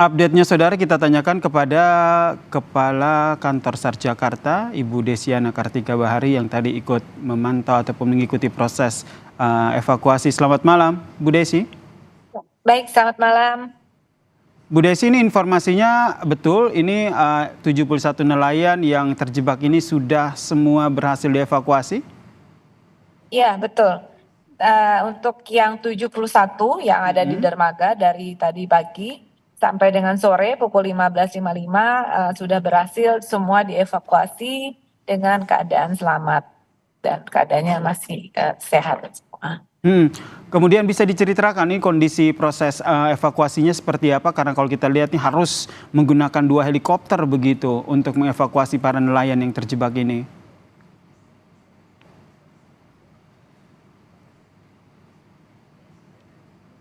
Update-nya saudara kita tanyakan kepada Kepala Kantor SAR Jakarta, Ibu Desiana Kartika Bahari yang tadi ikut memantau ataupun mengikuti proses evakuasi. Selamat malam, Bu Desi. Baik, selamat malam. Bu Desi, ini informasinya betul, ini 71 nelayan yang terjebak ini sudah semua berhasil dievakuasi? Iya, betul. Untuk yang 71 yang ada di dermaga dari tadi pagi sampai dengan sore pukul 15.55 sudah berhasil semua dievakuasi dengan keadaan selamat dan keadaannya masih sehat semua. Kemudian bisa diceritakan nih kondisi proses evakuasinya seperti apa? Karena kalau kita lihat nih harus menggunakan 2 helikopter begitu untuk mengevakuasi para nelayan yang terjebak ini.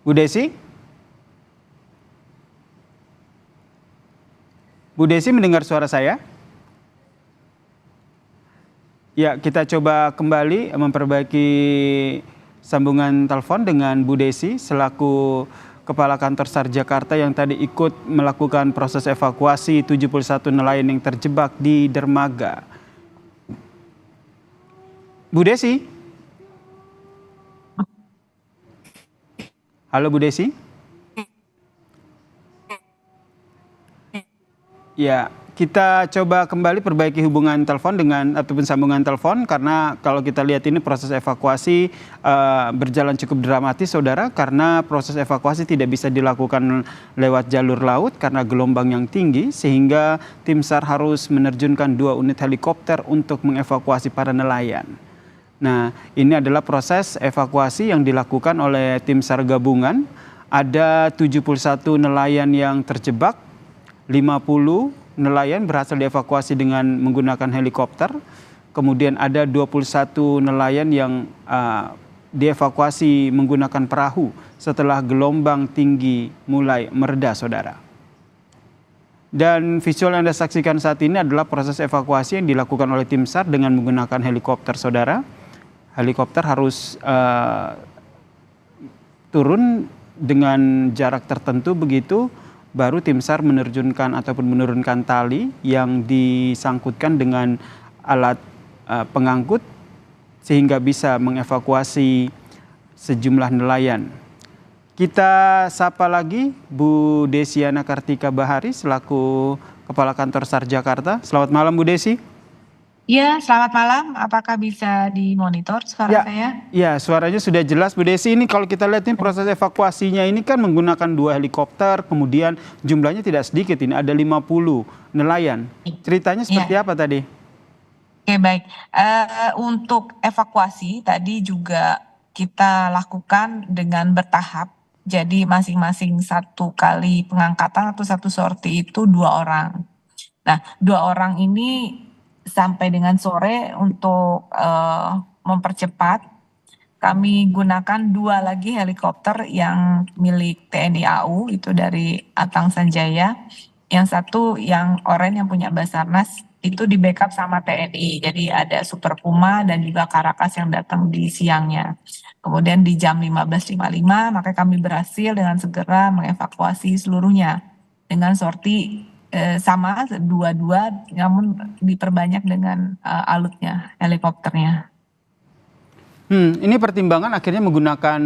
Bu Desi? Bu Desi mendengar suara saya? Ya, kita coba kembali memperbaiki sambungan telepon dengan Bu Desi selaku Kepala Kantor SAR Jakarta yang tadi ikut melakukan proses evakuasi 71 nelayan yang terjebak di dermaga. Bu Desi? Halo Bu Desi? Ya, kita coba kembali perbaiki hubungan telepon dengan ataupun sambungan telepon karena kalau kita lihat ini proses evakuasi berjalan cukup dramatis saudara, karena proses evakuasi tidak bisa dilakukan lewat jalur laut karena gelombang yang tinggi sehingga tim SAR harus menerjunkan 2 unit helikopter untuk mengevakuasi para nelayan. Nah, ini adalah proses evakuasi yang dilakukan oleh tim SAR gabungan. Ada 71 nelayan yang terjebak, 50 nelayan berhasil dievakuasi dengan menggunakan helikopter. Kemudian ada 21 nelayan yang dievakuasi menggunakan perahu setelah gelombang tinggi mulai mereda, saudara. Dan visual yang Anda saksikan saat ini adalah proses evakuasi yang dilakukan oleh tim SAR dengan menggunakan helikopter, saudara. Helikopter harus turun dengan jarak tertentu begitu, baru tim SAR menerjunkan ataupun menurunkan tali yang disangkutkan dengan alat pengangkut sehingga bisa mengevakuasi sejumlah nelayan. Kita sapa lagi Bu Desiana Kartika Bahari selaku Kepala Kantor SAR Jakarta. Selamat malam Bu Desi. Iya, selamat malam. Apakah bisa dimonitor suara saya? Ya, suaranya sudah jelas Bu Desi. Ini kalau kita lihat ini proses evakuasinya ini kan menggunakan 2 helikopter, kemudian jumlahnya tidak sedikit, ini ada 50 nelayan. Ceritanya seperti apa tadi? Oke, baik. Untuk evakuasi tadi juga kita lakukan dengan bertahap. Jadi masing-masing 1 kali pengangkatan atau 1 sorti itu 2 orang. Nah, 2 orang ini sampai dengan sore untuk mempercepat, kami gunakan 2 lagi helikopter yang milik TNI AU, itu dari Atang Sanjaya. Yang 1 yang oranye yang punya Basarnas, itu di backup sama TNI. Jadi ada Super Puma dan juga Karakas yang datang di siangnya. Kemudian di jam 15.55, maka kami berhasil dengan segera mengevakuasi seluruhnya dengan sorti sama 2-2, namun diperbanyak dengan alutnya, helikopternya. Ini pertimbangan akhirnya menggunakan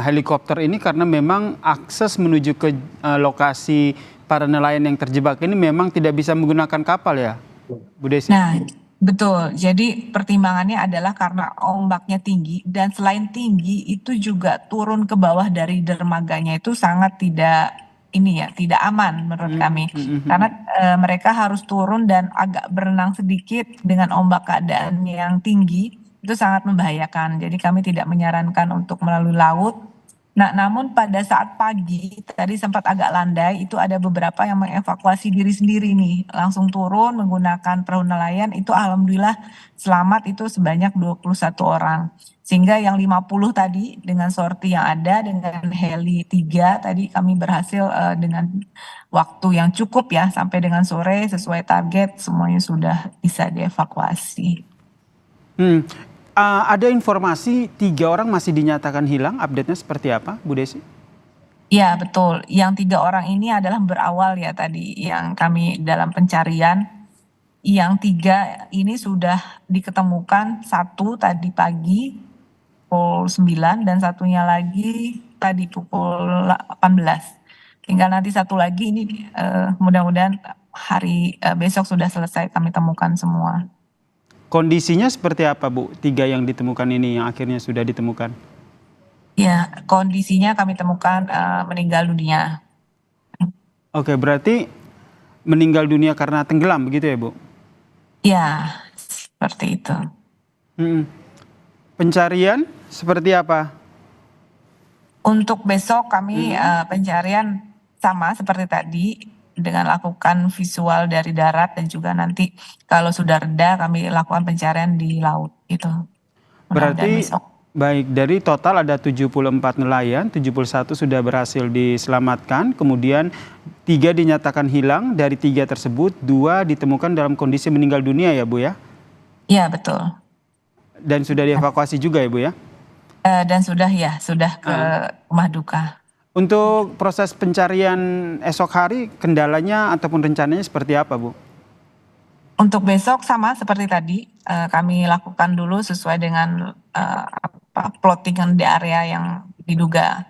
helikopter ini karena memang akses menuju ke lokasi para nelayan yang terjebak ini memang tidak bisa menggunakan kapal ya, Bu Desi? Nah, betul. Jadi pertimbangannya adalah karena ombaknya tinggi dan selain tinggi itu juga turun ke bawah dari dermaganya itu sangat tidak aman menurut kami. Karena mereka harus turun dan agak berenang sedikit dengan ombak keadaan yang tinggi, itu sangat membahayakan. Jadi kami tidak menyarankan untuk melalui laut. Nah, namun pada saat pagi tadi sempat agak landai, itu ada beberapa yang mengevakuasi diri sendiri nih, langsung turun menggunakan perahu nelayan, itu alhamdulillah selamat itu sebanyak 21 orang. Sehingga yang 50 tadi dengan sorti yang ada dengan heli 3 tadi kami berhasil dengan waktu yang cukup ya sampai dengan sore sesuai target semuanya sudah bisa dievakuasi. Ada informasi 3 orang masih dinyatakan hilang, update-nya seperti apa Bu Desi? Ya, betul. Yang 3 orang ini adalah berawal ya tadi yang kami dalam pencarian. Yang 3 ini sudah diketemukan, satu tadi pagi pukul 9 dan satunya lagi tadi pukul 18. Tinggal nanti satu lagi ini mudah-mudahan besok sudah selesai kami temukan semua. Kondisinya seperti apa, Bu? 3 yang ditemukan ini yang akhirnya sudah ditemukan. Ya, kondisinya kami temukan meninggal dunia. Oke, berarti meninggal dunia karena tenggelam begitu ya, Bu? Ya, seperti itu. Mm-mm. Pencarian seperti apa? Untuk besok kami pencarian sama seperti tadi dengan lakukan visual dari darat dan juga nanti kalau sudah reda kami lakukan pencarian di laut itu. Mudah-mudahan Berarti besok. baik, dari total ada 74 nelayan, 71 sudah berhasil diselamatkan, kemudian 3 dinyatakan hilang, dari 3 tersebut 2 ditemukan dalam kondisi meninggal dunia ya, Bu ya? Iya, betul. Dan sudah dievakuasi juga ya, Bu ya? Dan sudah ke rumah duka. Untuk proses pencarian esok hari, kendalanya ataupun rencananya seperti apa, Bu? Untuk besok sama seperti tadi, kami lakukan dulu sesuai dengan plottingan di area yang diduga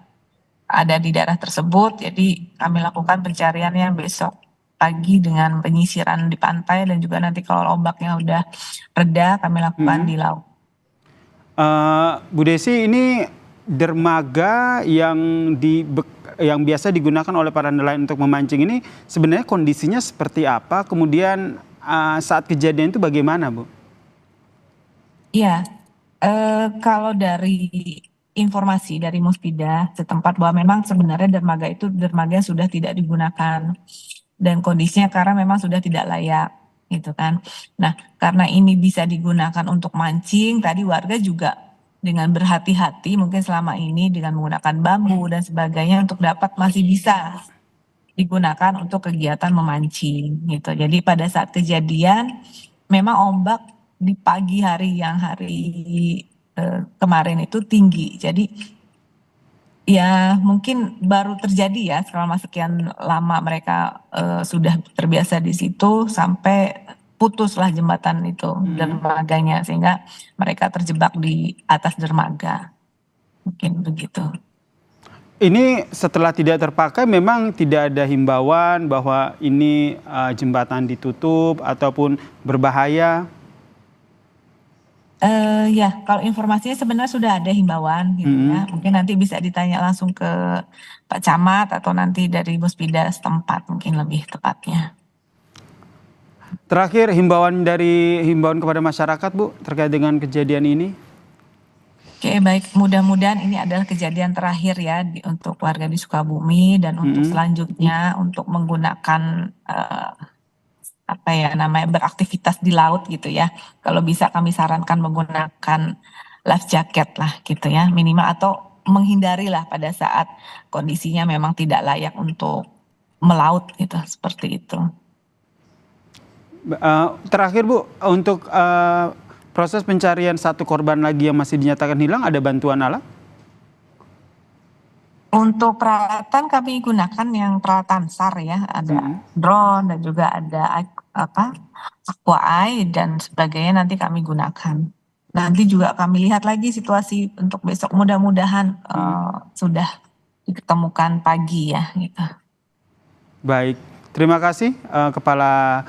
ada di daerah tersebut. Jadi kami lakukan pencariannya besok pagi dengan penyisiran di pantai dan juga nanti kalau ombaknya udah reda kami lakukan di laut. Bu Desi, ini dermaga yang biasa digunakan oleh para nelayan untuk memancing ini sebenarnya kondisinya seperti apa? Kemudian saat kejadian itu bagaimana, Bu? Iya, kalau dari informasi dari Muspida setempat bahwa memang sebenarnya dermaga itu dermaga yang sudah tidak digunakan dan kondisinya karena memang sudah tidak layak gitu kan. Nah, karena ini bisa digunakan untuk mancing, tadi warga juga dengan berhati-hati mungkin selama ini dengan menggunakan bambu dan sebagainya untuk dapat masih bisa digunakan untuk kegiatan memancing gitu. Jadi pada saat kejadian memang ombak di pagi hari yang kemarin itu tinggi. Jadi ya mungkin baru terjadi ya selama sekian lama mereka sudah terbiasa di situ sampai putuslah jembatan itu dermaganya sehingga mereka terjebak di atas dermaga. Mungkin begitu. Ini setelah tidak terpakai memang tidak ada himbauan bahwa ini jembatan ditutup ataupun berbahaya. Ya, kalau informasinya sebenarnya sudah ada himbauan gitu ya. Mungkin nanti bisa ditanya langsung ke Pak Camat atau nanti dari Muspida setempat mungkin lebih tepatnya. Terakhir, himbauan kepada masyarakat, Bu, terkait dengan kejadian ini. Oke, baik. Mudah-mudahan ini adalah kejadian terakhir ya untuk warga di Sukabumi dan untuk selanjutnya untuk menggunakan beraktivitas di laut gitu ya. Kalau bisa kami sarankan menggunakan life jacket lah gitu ya, minimal atau menghindari lah pada saat kondisinya memang tidak layak untuk melaut gitu, seperti itu. Terakhir, Bu, untuk proses pencarian satu korban lagi yang masih dinyatakan hilang, ada bantuan alat? Untuk peralatan kami gunakan yang peralatan SAR ya, ada drone dan juga ada aqua eye dan sebagainya nanti kami gunakan. Nanti juga kami lihat lagi situasi untuk besok mudah-mudahan sudah diketemukan pagi ya gitu. Baik, terima kasih Kepala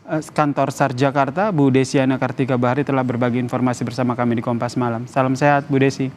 Kantor SAR Jakarta, Bu Desiana Kartika Bahari telah berbagi informasi bersama kami di Kompas Malam. Salam sehat, Bu Desi.